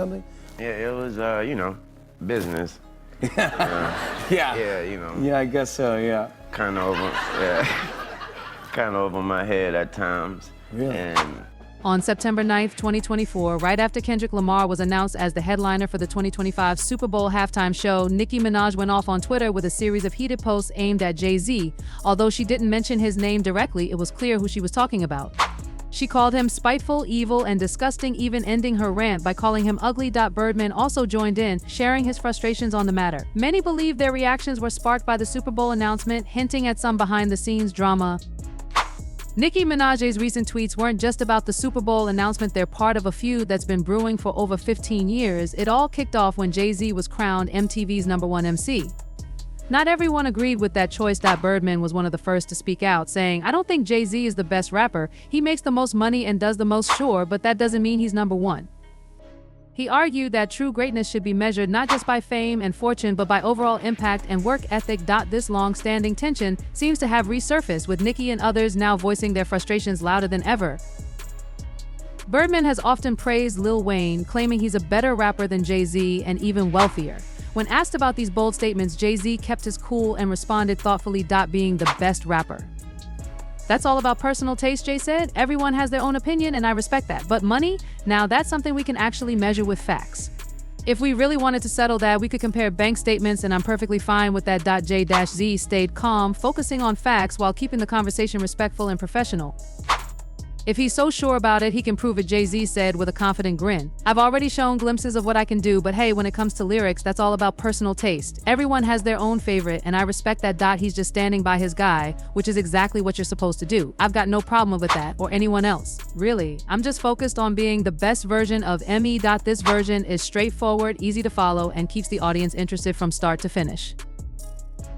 something? Yeah, it was, business. Yeah, Yeah, I guess so, yeah. Kind of over my head at times. Really? And On September 9th, 2024, right after Kendrick Lamar was announced as the headliner for the 2025 Super Bowl halftime show, Nicki Minaj went off on Twitter with a series of heated posts aimed at Jay-Z. Although she didn't mention his name directly, it was clear who she was talking about. She called him spiteful, evil, and disgusting, even ending her rant by calling him ugly. Birdman also joined in, sharing his frustrations on the matter. Many believe their reactions were sparked by the Super Bowl announcement, hinting at some behind-the-scenes drama. Nicki Minaj's recent tweets weren't just about the Super Bowl announcement, they're part of a feud that's been brewing for over 15 years. It all kicked off when Jay-Z was crowned MTV's #1 MC. Not everyone agreed with that choice. Birdman was one of the first to speak out, saying, "I don't think Jay-Z is the best rapper. He makes the most money and does the most, sure, but that doesn't mean he's #1. He argued that true greatness should be measured not just by fame and fortune, but by overall impact and work ethic. This long-standing tension seems to have resurfaced, with Nicki and others now voicing their frustrations louder than ever. Birdman has often praised Lil Wayne, claiming he's a better rapper than Jay-Z and even wealthier. When asked about these bold statements, Jay-Z kept his cool and responded thoughtfully, being the best rapper. "That's all about personal taste," Jay said. "Everyone has their own opinion and I respect that. But money? Now that's something we can actually measure with facts. If we really wanted to settle that, we could compare bank statements and I'm perfectly fine with that." J-Z stayed calm, focusing on facts while keeping the conversation respectful and professional. "If he's so sure about it, he can prove it," Jay-Z said with a confident grin. "I've already shown glimpses of what I can do, but hey, when it comes to lyrics, that's all about personal taste. Everyone has their own favorite, and I respect that. He's just standing by his guy, which is exactly what you're supposed to do. I've got no problem with that, or anyone else. Really, I'm just focused on being the best version of me. This version is straightforward, easy to follow, and keeps the audience interested from start to finish.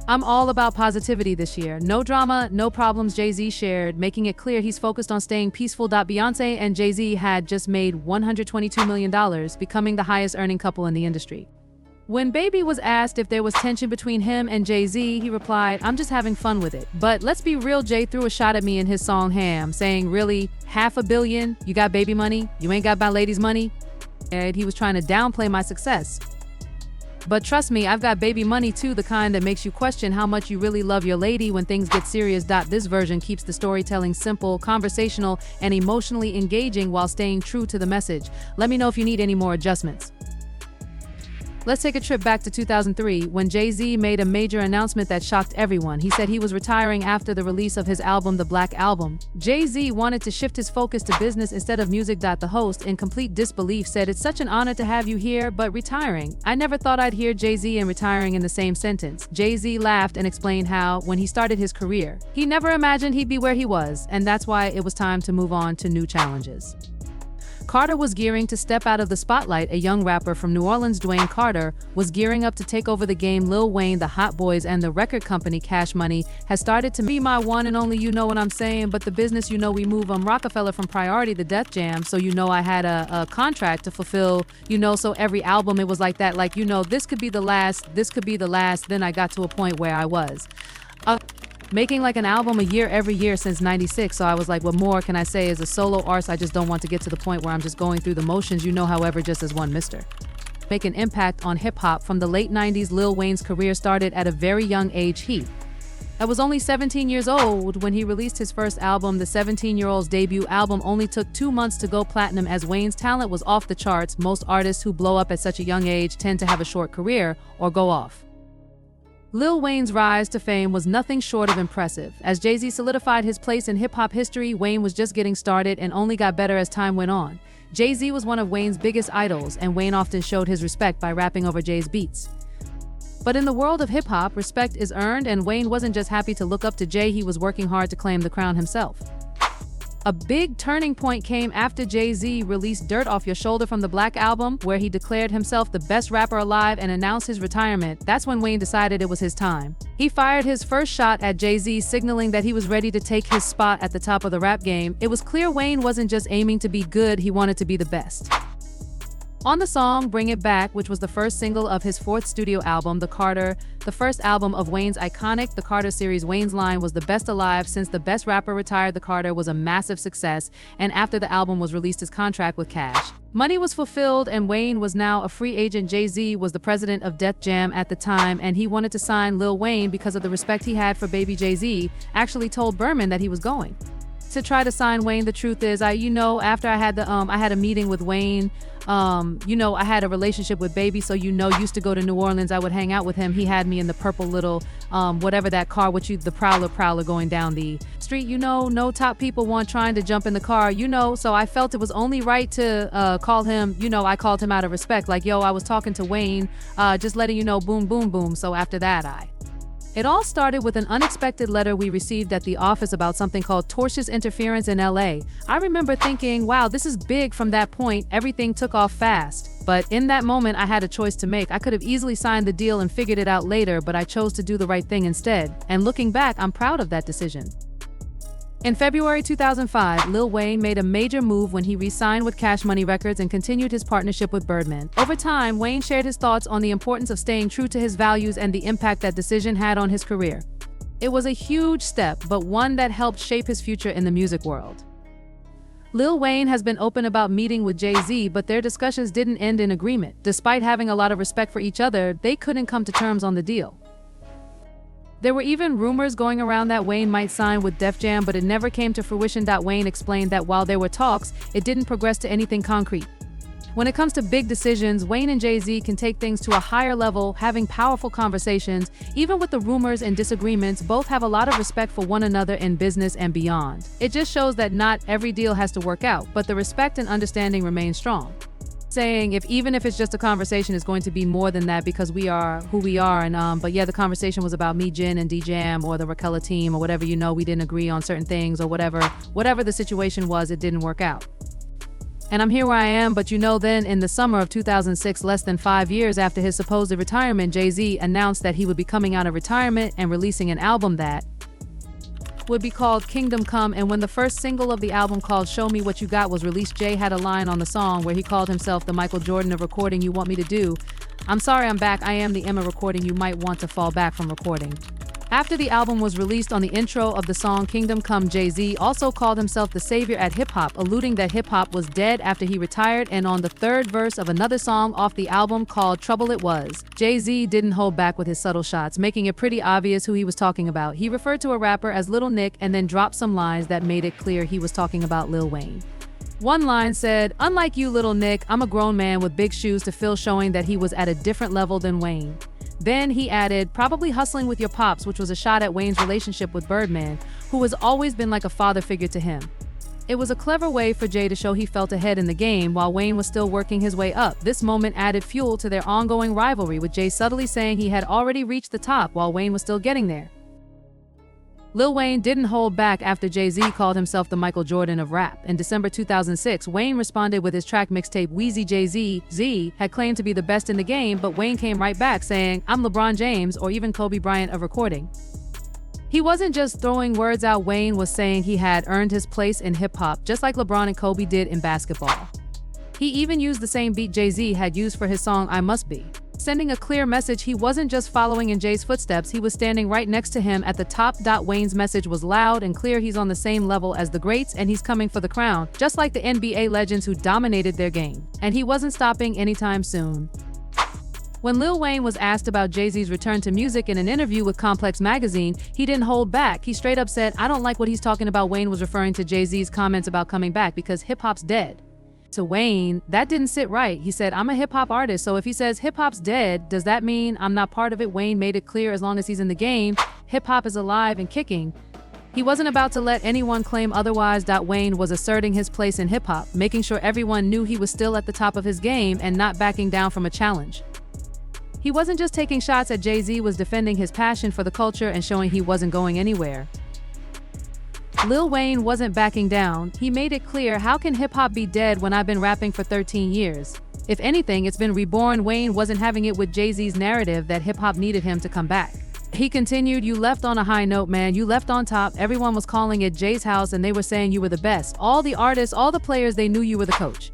I'm all about positivity this year. No drama, no problems," Jay-Z shared, making it clear he's focused on staying peaceful. Beyoncé and Jay-Z had just made $122 million, becoming the highest earning couple in the industry. When Baby was asked if there was tension between him and Jay-Z, he replied, "I'm just having fun with it. But let's be real, Jay threw a shot at me in his song Ham, saying, 'Really? $500 million? You got baby money? You ain't got my lady's money?' And he was trying to downplay my success. But trust me, I've got baby money too, the kind that makes you question how much you really love your lady when things get serious." This version keeps the storytelling simple, conversational, and emotionally engaging while staying true to the message. Let me know if you need any more adjustments. Let's take a trip back to 2003, when Jay-Z made a major announcement that shocked everyone. He said he was retiring after the release of his album, The Black Album. Jay-Z wanted to shift his focus to business instead of music. The host, in complete disbelief, said, "It's such an honor to have you here, but retiring? I never thought I'd hear Jay-Z and retiring in the same sentence." Jay-Z laughed and explained how, when he started his career, he never imagined he'd be where he was, and that's why it was time to move on to new challenges. Carter was gearing to step out of the spotlight. A young rapper from New Orleans, Dwayne Carter, was gearing up to take over the game. Lil Wayne, the Hot Boys, and the record company Cash Money has started to be my one and only, you know what I'm saying, but the business, you know we move. Rockefeller from Priority, the Def Jam, so you know I had a contract to fulfill, so every album it was like that, this could be the last, then I got to a point where I was making like an album a year every year since '96, so I was like, what more can I say? As a solo artist, I just don't want to get to the point where I'm just going through the motions, however, just as one mister. Make an impact on hip-hop. From the late 90s, Lil Wayne's career started at a very young age. I was only 17 years old when he released his first album. The 17-year-old's debut album only took 2 months to go platinum, as Wayne's talent was off the charts. Most artists who blow up at such a young age tend to have a short career or go off. Lil Wayne's rise to fame was nothing short of impressive. As Jay-Z solidified his place in hip-hop history, Wayne was just getting started and only got better as time went on. Jay-Z was one of Wayne's biggest idols, and Wayne often showed his respect by rapping over Jay's beats. But in the world of hip-hop, respect is earned, and Wayne wasn't just happy to look up to Jay, he was working hard to claim the crown himself. A big turning point came after Jay-Z released Dirt Off Your Shoulder from the Black Album, where he declared himself the best rapper alive and announced his retirement. That's when Wayne decided it was his time. He fired his first shot at Jay-Z, signaling that he was ready to take his spot at the top of the rap game. It was clear Wayne wasn't just aiming to be good, he wanted to be the best. On the song Bring It Back, which was the first single of his fourth studio album, the first album of Wayne's iconic The Carter series, Wayne's line was "The best alive since the best rapper retired." The Carter was a massive success, and after the album was released, his contract with Cash Money was fulfilled and Wayne was now a free agent. Jay-Z was the president of Def Jam at the time, and he wanted to sign Lil Wayne because of the respect he had for baby Jay-Z. Actually told Berman that he was going to try to sign Wayne. The truth is, after I had I had a meeting with Wayne, I had a relationship with Baby, so used to go to New Orleans. I would hang out with him. He had me in the purple little, whatever that car, the Prowler going down the street. No top people want trying to jump in the car, so I felt it was only right to call him. I called him out of respect, like, yo, I was talking to Wayne, just letting you know, boom, boom, boom. So after that, It all started with an unexpected letter we received at the office about something called tortious interference in LA. I remember thinking, wow, this is big. From that point, everything took off fast. But in that moment, I had a choice to make. I could have easily signed the deal and figured it out later, but I chose to do the right thing instead. And looking back, I'm proud of that decision. In February 2005, Lil Wayne made a major move when he re-signed with Cash Money Records and continued his partnership with Birdman. Over time, Wayne shared his thoughts on the importance of staying true to his values and the impact that decision had on his career. It was a huge step, but one that helped shape his future in the music world. Lil Wayne has been open about meeting with Jay-Z, but their discussions didn't end in agreement. Despite having a lot of respect for each other, they couldn't come to terms on the deal. There were even rumors going around that Wayne might sign with Def Jam, but it never came to fruition. Wayne explained that while there were talks, it didn't progress to anything concrete. When it comes to big decisions, Wayne and Jay-Z can take things to a higher level, having powerful conversations. Even with the rumors and disagreements, both have a lot of respect for one another in business and beyond. It just shows that not every deal has to work out, but the respect and understanding remain strong. Saying even if it's just a conversation, is going to be more than that because we are who we are. But yeah, the conversation was about me, Jen, and D-Jam, or the Raquella team, or whatever. We didn't agree on certain things, or whatever the situation was, it didn't work out. And I'm here where I am. But then in the summer of 2006, less than 5 years after his supposed retirement, Jay-Z announced that he would be coming out of retirement and releasing an album that would be called Kingdom Come. And when the first single of the album, called Show Me What You Got, was released, Jay had a line on the song where he called himself the Michael Jordan of recording. You want me to do? I'm sorry, I'm back. I am the Emma recording. You might want to fall back from recording. After the album was released, on the intro of the song Kingdom Come, Jay-Z also called himself the savior at hip-hop, alluding that hip-hop was dead after he retired. And on the third verse of another song off the album called Trouble It Was, Jay-Z didn't hold back with his subtle shots, making it pretty obvious who he was talking about. He referred to a rapper as Little Nick and then dropped some lines that made it clear he was talking about Lil Wayne. One line said, "Unlike you, Little Nick, I'm a grown man with big shoes to fill," showing that he was at a different level than Wayne. Then he added, "Probably hustling with your pops," which was a shot at Wayne's relationship with Birdman, who has always been like a father figure to him. It was a clever way for Jay to show he felt ahead in the game while Wayne was still working his way up. This moment added fuel to their ongoing rivalry, with Jay subtly saying he had already reached the top while Wayne was still getting there. Lil Wayne didn't hold back after Jay-Z called himself the Michael Jordan of rap. In December 2006, Wayne responded with his track mixtape Wheezy Jay-Z. Z had claimed to be the best in the game, but Wayne came right back saying, "I'm LeBron James," or even Kobe Bryant of recording. He wasn't just throwing words out. Wayne was saying he had earned his place in hip-hop, just like LeBron and Kobe did in basketball. He even used the same beat Jay-Z had used for his song I Must Be, sending a clear message he wasn't just following in Jay's footsteps, he was standing right next to him at the top. Wayne's message was loud and clear. He's on the same level as the greats and he's coming for the crown, just like the NBA legends who dominated their game. And he wasn't stopping anytime soon. When Lil Wayne was asked about Jay-Z's return to music in an interview with Complex magazine, he didn't hold back. He straight up said, "I don't like what he's talking about." Wayne was referring to Jay-Z's comments about coming back because hip-hop's dead. To Wayne, that didn't sit right. He said, "I'm a hip-hop artist, so if he says hip-hop's dead, does that mean I'm not part of it?" Wayne made it clear as long as he's in the game, hip-hop is alive and kicking. He wasn't about to let anyone claim otherwise. Wayne was asserting his place in hip-hop, making sure everyone knew he was still at the top of his game and not backing down from a challenge. He wasn't just taking shots at Jay-Z, was defending his passion for the culture and showing he wasn't going anywhere. Lil Wayne wasn't backing down. He made it clear, "How can hip-hop be dead when I've been rapping for 13 years? If anything, it's been reborn." Wayne wasn't having it with Jay-Z's narrative that hip-hop needed him to come back. He continued, "You left on a high note, man. You left on top. Everyone was calling it Jay's house and they were saying you were the best. All the artists, all the players, they knew you were the coach.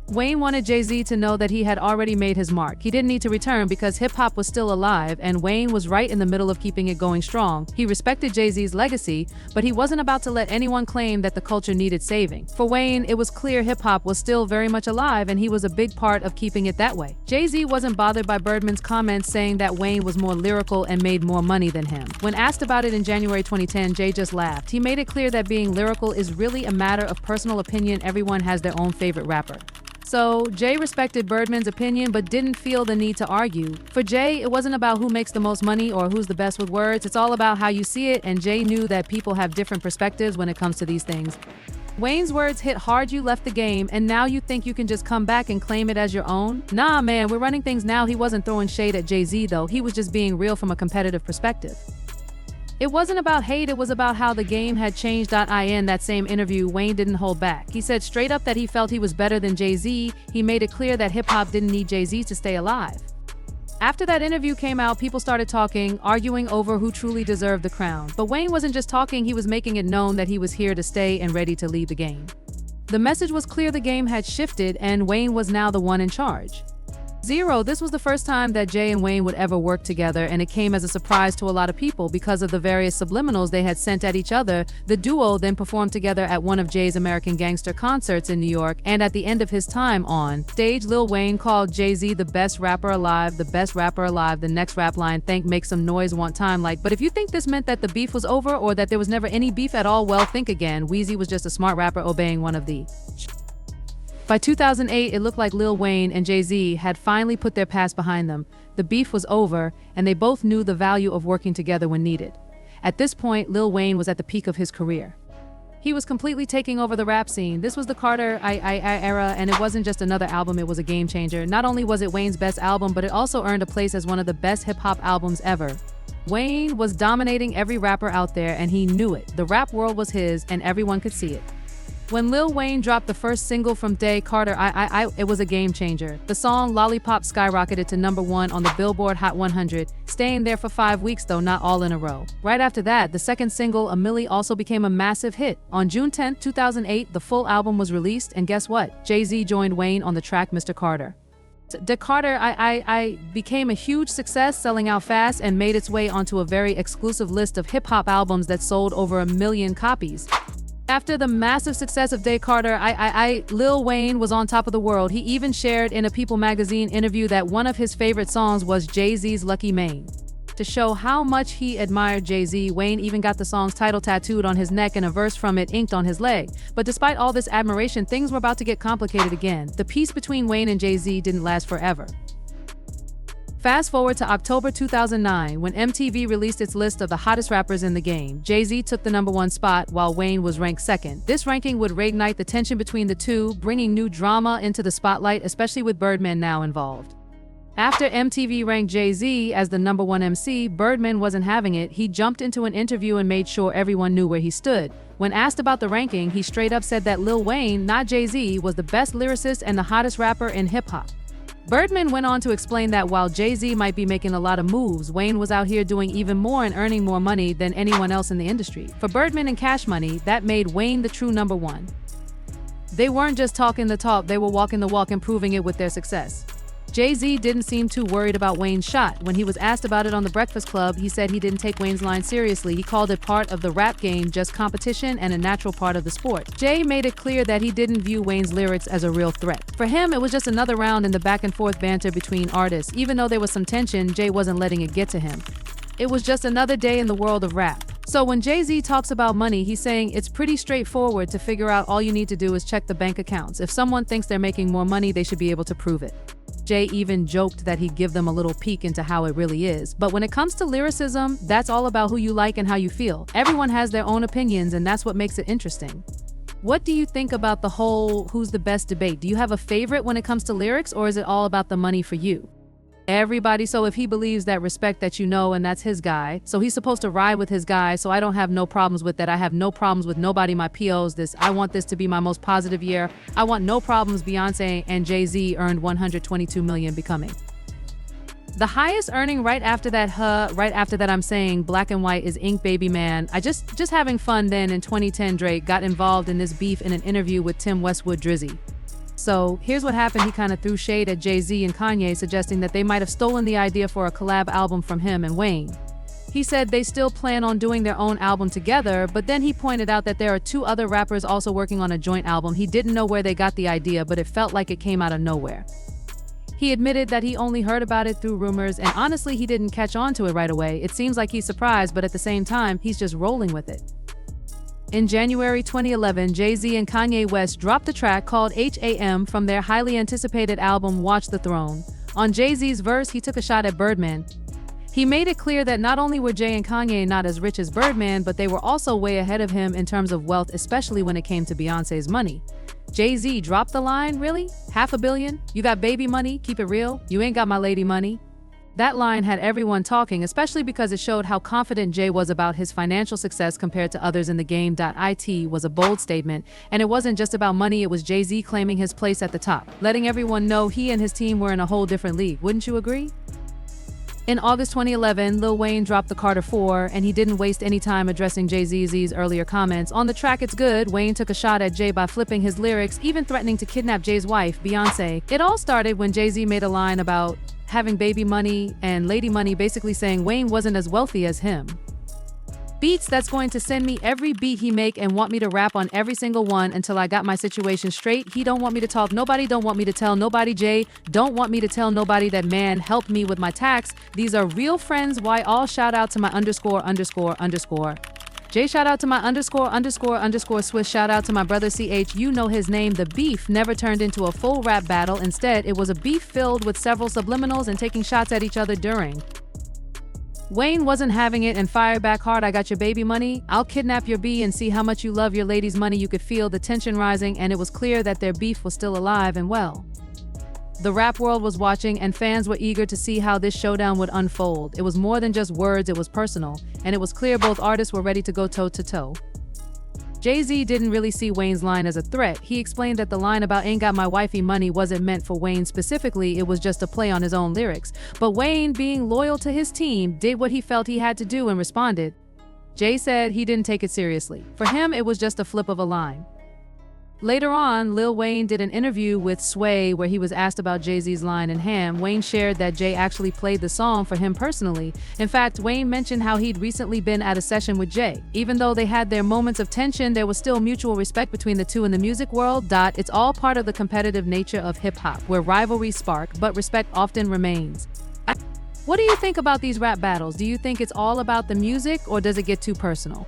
Wayne wanted Jay-Z to know that he had already made his mark. He didn't need to return because hip-hop was still alive, and Wayne was right in the middle of keeping it going strong. He respected Jay-Z's legacy, but he wasn't about to let anyone claim that the culture needed saving. For Wayne, it was clear hip-hop was still very much alive, and he was a big part of keeping it that way. Jay-Z wasn't bothered by Birdman's comments saying that Wayne was more lyrical and made more money than him. When asked about it in January 2010, Jay just laughed. He made it clear that being lyrical is really a matter of personal opinion. Everyone has their own favorite rapper. So, Jay respected Birdman's opinion but didn't feel the need to argue. For Jay, it wasn't about who makes the most money or who's the best with words. It's all about how you see it, and Jay knew that people have different perspectives when it comes to these things. Wayne's words hit hard. You left the game, and now you think you can just come back and claim it as your own? Nah, man, we're running things now. He wasn't throwing shade at Jay-Z, though. He was just being real from a competitive perspective. It wasn't about hate, it was about how the game had changed. In that same interview, Wayne didn't hold back. He said straight up that he felt he was better than Jay-Z. He made it clear that hip-hop didn't need Jay-Z to stay alive. After that interview came out, people started talking, arguing over who truly deserved the crown. But Wayne wasn't just talking, he was making it known that he was here to stay and ready to lead the game. The message was clear: the game had shifted, and Wayne was now the one in charge. This was the first time that Jay and Wayne would ever work together, and it came as a surprise to a lot of people because of the various subliminals they had sent at each other. The duo then performed together at one of Jay's American Gangster concerts in New York, and at the end of his time on stage, Lil Wayne called Jay-Z the best rapper alive, the best rapper alive. The next rap line, "Think, make some noise, want time like." But if you think this meant that the beef was over or that there was never any beef at all, well, think again. Weezy was just a smart rapper obeying one of the. By 2008, it looked like Lil Wayne and Jay-Z had finally put their past behind them. The beef was over, and they both knew the value of working together when needed. At this point, Lil Wayne was at the peak of his career. He was completely taking over the rap scene. This was the Carter era, and it wasn't just another album, it was a game changer. Not only was it Wayne's best album, but it also earned a place as one of the best hip-hop albums ever. Wayne was dominating every rapper out there, and he knew it. The rap world was his, and everyone could see it. When Lil Wayne dropped the first single from Day Carter, it was a game changer. The song Lollipop skyrocketed to #1 on the Billboard Hot 100, staying there for 5 weeks though, not all in a row. Right after that, the second single, A Milli, also became a massive hit. On June 10, 2008, the full album was released, and guess what? Jay-Z joined Wayne on the track Mr. Carter. Day Carter became a huge success, selling out fast, and made its way onto a very exclusive list of hip-hop albums that sold over 1 million copies. After the massive success of Day Carter, Lil Wayne was on top of the world. He even shared in a People magazine interview that one of his favorite songs was Jay-Z's Lucky Mane. To show how much he admired Jay-Z, Wayne even got the song's title tattooed on his neck and a verse from it inked on his leg. But despite all this admiration, things were about to get complicated again. The peace between Wayne and Jay-Z didn't last forever. Fast forward to October 2009, when MTV released its list of the hottest rappers in the game. Jay-Z took the #1 spot, while Wayne was ranked second. This ranking would reignite the tension between the two, bringing new drama into the spotlight, especially with Birdman now involved. After MTV ranked Jay-Z as the #1 MC, Birdman wasn't having it. He jumped into an interview and made sure everyone knew where he stood. When asked about the ranking, he straight up said that Lil Wayne, not Jay-Z, was the best lyricist and the hottest rapper in hip-hop. Birdman went on to explain that while Jay-Z might be making a lot of moves, Wayne was out here doing even more and earning more money than anyone else in the industry. For Birdman and Cash Money, that made Wayne the true #1. They weren't just talking the talk, they were walking the walk and proving it with their success. Jay-Z didn't seem too worried about Wayne's shot. When he was asked about it on The Breakfast Club, he said he didn't take Wayne's line seriously. He called it part of the rap game, just competition and a natural part of the sport. Jay made it clear that he didn't view Wayne's lyrics as a real threat. For him, it was just another round in the back and forth banter between artists. Even though there was some tension, Jay wasn't letting it get to him. It was just another day in the world of rap. So when Jay-Z talks about money, he's saying it's pretty straightforward to figure out. All you need to do is check the bank accounts. If someone thinks they're making more money, they should be able to prove it. Jay even joked that he'd give them a little peek into how it really is. But when it comes to lyricism, that's all about who you like and how you feel. Everyone has their own opinions, and that's what makes it interesting. What do you think about the whole who's the best debate? Do you have a favorite when it comes to lyrics, or is it all about the money for you? Everybody, so if he believes that, respect that, you know, and that's his guy, so he's supposed to ride with his guy, so I don't have no problems with that. I have no problems with nobody. My POs, I want this to be my most positive year. I want no problems. Beyonce and Jay-Z earned $122 million becoming the highest earning. Right after that, I'm saying Black and White is Ink Baby Man. I just having fun. Then in 2010, Drake got involved in this beef in an interview with Tim Westwood Drizzy. So here's what happened. He kind of threw shade at Jay-Z and Kanye, suggesting that they might have stolen the idea for a collab album from him and Wayne. He said they still plan on doing their own album together, but then he pointed out that there are 2 other rappers also working on a joint album. He didn't know where they got the idea, but it felt like it came out of nowhere. He admitted that he only heard about it through rumors, and honestly, he didn't catch on to it right away. It seems like he's surprised, but at the same time, he's just rolling with it. In January 2011, Jay-Z and Kanye West dropped a track called HAM from their highly anticipated album Watch the Throne. On Jay-Z's verse, he took a shot at Birdman. He made it clear that not only were Jay and Kanye not as rich as Birdman, but they were also way ahead of him in terms of wealth, especially when it came to Beyoncé's money. Jay-Z dropped the line, "Really? $500 million? You got baby money? Keep it real? You ain't got my lady money?" That line had everyone talking, especially because it showed how confident Jay was about his financial success compared to others in the game. It was a bold statement, and it wasn't just about money, it was Jay-Z claiming his place at the top, letting everyone know he and his team were in a whole different league. Wouldn't you agree? In August 2011, Lil Wayne dropped the Carter 4, and he didn't waste any time addressing Jay-Z's earlier comments. On the track It's Good, Wayne took a shot at Jay by flipping his lyrics, even threatening to kidnap Jay's wife, Beyoncé. It all started when Jay-Z made a line about having baby money and lady money, basically saying Wayne wasn't as wealthy as him. Beats that's going to send me every beat he make and want me to rap on every single one until I got my situation straight. He don't want me to talk, nobody don't want me to tell nobody. Jay don't want me to tell nobody that man helped me with my tax. These are real friends. Why all shout out to my ____. Jay shout out to my ____ Swiss shout out to my brother CH. You know his name. The beef never turned into a full rap battle. Instead, it was a beef filled with several subliminals and taking shots at each other during. Wayne wasn't having it and fired back hard. "I got your baby money. I'll kidnap your B and see how much you love your lady's money." You could feel the tension rising, and it was clear that their beef was still alive and well. The rap world was watching, and fans were eager to see how this showdown would unfold. It was more than just words, it was personal, and it was clear both artists were ready to go toe-to-toe. Jay-Z didn't really see Wayne's line as a threat. He explained that the line about "ain't got my wifey money" wasn't meant for Wayne specifically, it was just a play on his own lyrics. But Wayne, being loyal to his team, did what he felt he had to do and responded. Jay said he didn't take it seriously. For him, it was just a flip of a line. Later on, Lil Wayne did an interview with Sway where he was asked about Jay-Z's line in Ham. Wayne shared that Jay actually played the song for him personally. In fact, Wayne mentioned how he'd recently been at a session with Jay. Even though they had their moments of tension, there was still mutual respect between the two in the music world. It's all part of the competitive nature of hip-hop, where rivalries spark, but respect often remains. What do you think about these rap battles? Do you think it's all about the music, or does it get too personal?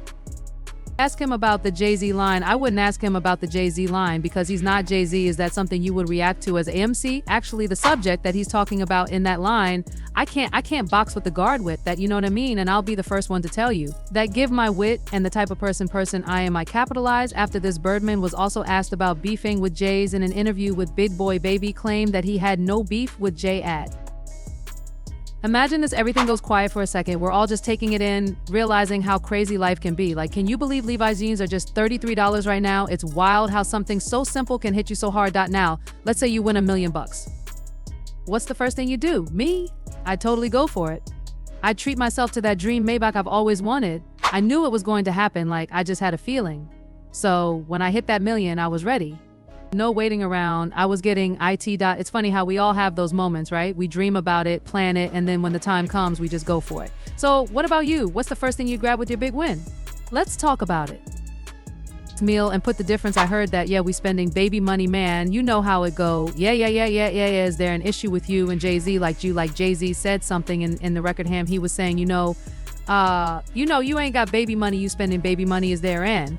Ask him about the Jay-Z line. I wouldn't ask him about the Jay-Z line because he's not Jay-Z. Is that something you would react to as an MC? Actually, the subject that he's talking about in that line, I can't box with the guard with that, you know what I mean? And I'll be the first one to tell you that give my wit and the type of person I am, I capitalize. After this, Birdman was also asked about beefing with Jay's in an interview with Big Boy Baby, claimed that he had no beef with Jay at. Imagine this, everything goes quiet for a second. We're all just taking it in, realizing how crazy life can be. Like, can you believe Levi's jeans are just $33 right now? It's wild how something so simple can hit you so hard. Now, let's say you win $1 million. What's the first thing you do? Me? I'd totally go for it. I'd treat myself to that dream Maybach I've always wanted. I knew it was going to happen, like I just had a feeling. So when I hit that million, I was ready. No waiting around. I was getting IT. It's funny how we all have those moments, right? We dream about it, plan it, and then when the time comes, we just go for it. So what about you? What's the first thing you grab with your big win? Let's talk about it. Meal and put the difference. I heard that, yeah, we spending baby money, man. You know how it go. Yeah. Is there an issue with you and Jay-Z? Like Jay-Z said something in the record Ham. He was saying, you ain't got baby money. You spending baby money. Is there an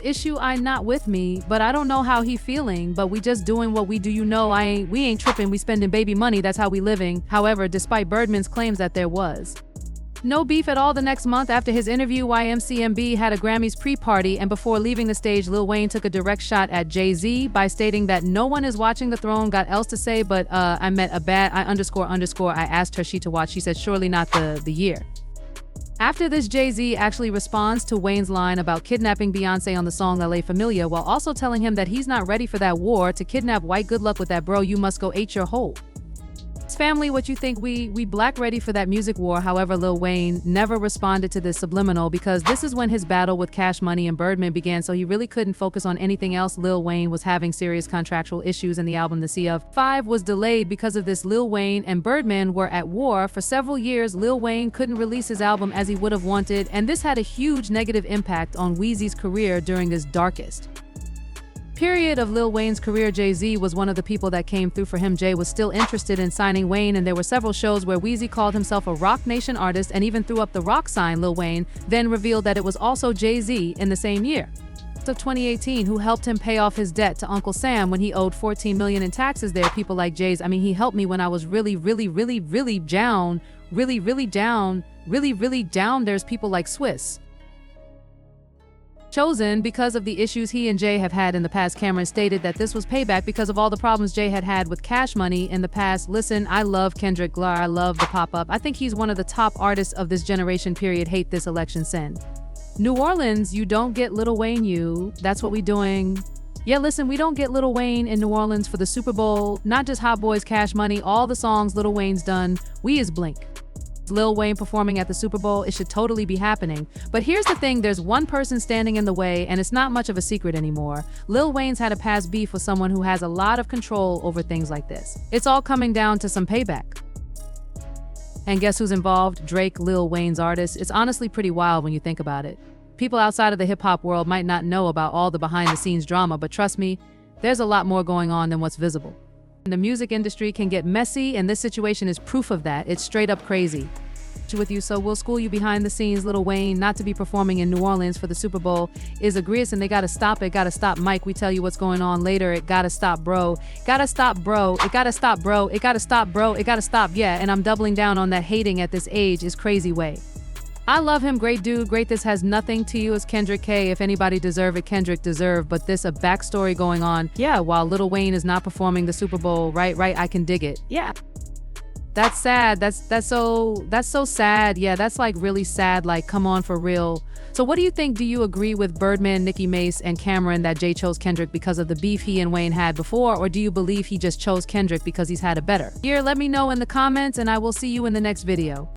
issue? I not with me, but I don't know how he feeling, but we just doing what we do. We ain't tripping. We spending baby money. That's how we living. However, despite Birdman's claims that there was no beef at all, the next month after his interview, YMCMB had a Grammys pre-party, and before leaving the stage, Lil Wayne took a direct shot at Jay-Z by stating that no one is watching the throne, got else to say, but I met a bad, I asked her she to watch. She said, surely not the year. After this, Jay-Z actually responds to Wayne's line about kidnapping Beyoncé on the song La Familia, while also telling him that he's not ready for that war. To kidnap white, good luck with that, bro. You must go eat your hole. Family, what you think? We black ready for that music war. However, Lil Wayne never responded to this subliminal because this is when his battle with Cash Money and Birdman began, so he really couldn't focus on anything else. Lil Wayne was having serious contractual issues, and the album The Sea of 5 was delayed because of this. Lil Wayne and Birdman were at war for several years. Lil Wayne couldn't release his album as he would have wanted, and this had a huge negative impact on Weezy's career during this darkest period of Lil Wayne's career. Jay-Z was one of the people that came through for him. Jay was still interested in signing Wayne, and there were several shows where Weezy called himself a Rock Nation artist and even threw up the rock sign. Lil Wayne then revealed that it was also Jay-Z in the same year of 2018 who helped him pay off his debt to Uncle Sam when he owed $14 million in taxes. There are people like Jay's. I mean, he helped me when I was really down. There's people like Swiss Chosen because of the issues he and Jay have had in the past. Cameron stated that this was payback because of all the problems Jay had had with Cash Money in the past. Listen, I love Kendrick Lamar. I love the pop-up. I think he's one of the top artists of this generation, period. Hate this election. Send New Orleans, you don't get Lil Wayne, that's what we doing. Yeah, listen, we don't get Lil Wayne in New Orleans for the Super Bowl. Not just Hot Boys, Cash Money, all the songs Lil Wayne's done. We is Blink. Lil Wayne performing at the Super Bowl, it should totally be happening. But here's the thing, there's one person standing in the way, and it's not much of a secret anymore. Lil Wayne's had a past beef with someone who has a lot of control over things like this. It's all coming down to some payback. And guess who's involved? Drake, Lil Wayne's artist. It's honestly pretty wild when you think about it. People outside of the hip-hop world might not know about all the behind-the-scenes drama, but trust me, there's a lot more going on than what's visible. The music industry can get messy, and this situation is proof of that. It's straight up crazy. With you, so we'll school you behind the scenes. Lil Wayne not to be performing in New Orleans for the Super Bowl is egregious, and they gotta stop it. Gotta stop. Mike, we tell you what's going on later. It gotta stop, bro. Gotta stop, bro. It gotta stop, bro. It gotta stop, bro. It gotta stop. Yeah, and I'm doubling down on that. Hating at this age is crazy way. I love him, great dude, great. This has nothing to you as Kendrick K. If anybody deserve it, Kendrick deserve. But this a backstory going on. Yeah, while Lil Wayne is not performing the Super Bowl, right, I can dig it. Yeah. That's sad. That's so sad. Yeah, that's like really sad. Like, come on, for real. So what do you think? Do you agree with Birdman, Nicki Mace, and Cameron that Jay chose Kendrick because of the beef he and Wayne had before, or do you believe he just chose Kendrick because he's had a better year? Let me know in the comments, and I will see you in the next video.